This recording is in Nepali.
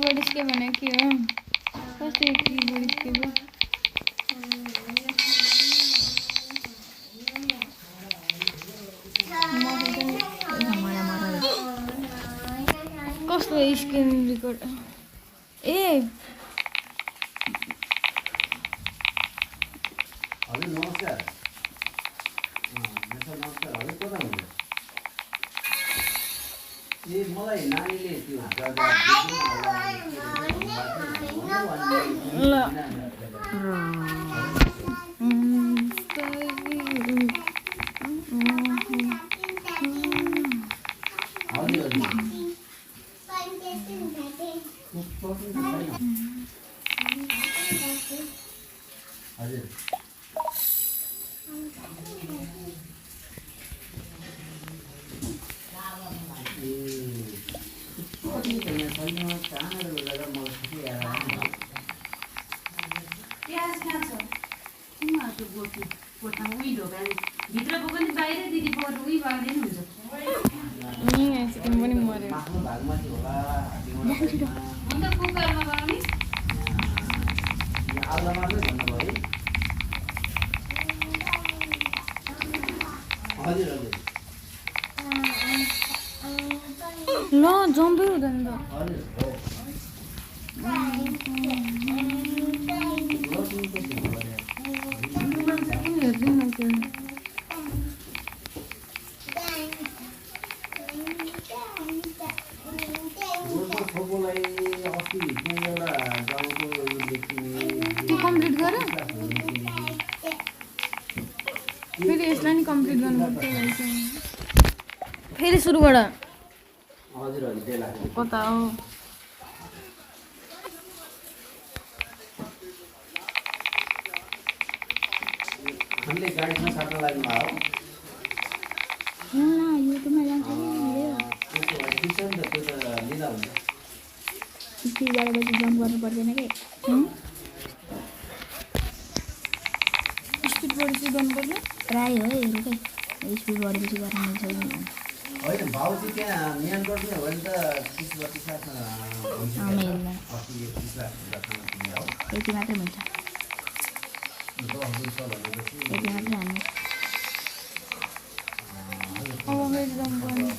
कीबोर्ड स्केप भने के हो कस्तो कीबोर्ड स्केप हो कस्तो स्क्रिन रेकर्ड ए हजुर नमस्कार नमस्कार हजुर कता हुनुहुन्छ ए मलाई नानीले त्यो हजुर भित्र बोक्यो नि बाहिर दिदी बोक्यो उही बाहिर हुन्छ पनि मर्यो आफ्नो भागमाथि होला अन्त कुकरमा बनाउने आलुमा नै भन्नुभयो हजुर हजुर ल जम्दै हुँदैन त हजुर हो हेर्दैन के फोटोलाई अस्ति कुनै एउटा गाउँको लेखिने के कम्प्लिट गर फेरि यसलाई नि कम्प्लिट गर्नुपर्छ फेरि सुरुबाट हजुर हजुर त्यही लाग्छ कता हो हामीले गाडीमा साट्न लाग्नु भयो त्यसो भए ठिक छ नि त त्यो त लिँदा हुन्छ स्पिड गरेपछि जम्प गर्नु पर्दैन के स्पिड बढेपछि गर्नुपर्छ ट्राई हो हेरौँ के स्पिड बढेपछि गर्न मिल्छ होइन भाउ चाहिँ त्यहाँ म्यान गर्ने हो भने त 30-32 लाख मिल्दैन अस्ति 30 लाख किनेर हो यति मात्रै हुन्छ भनेपछि यति मात्रै हाल्नु अब फेरि जम्प गर्ने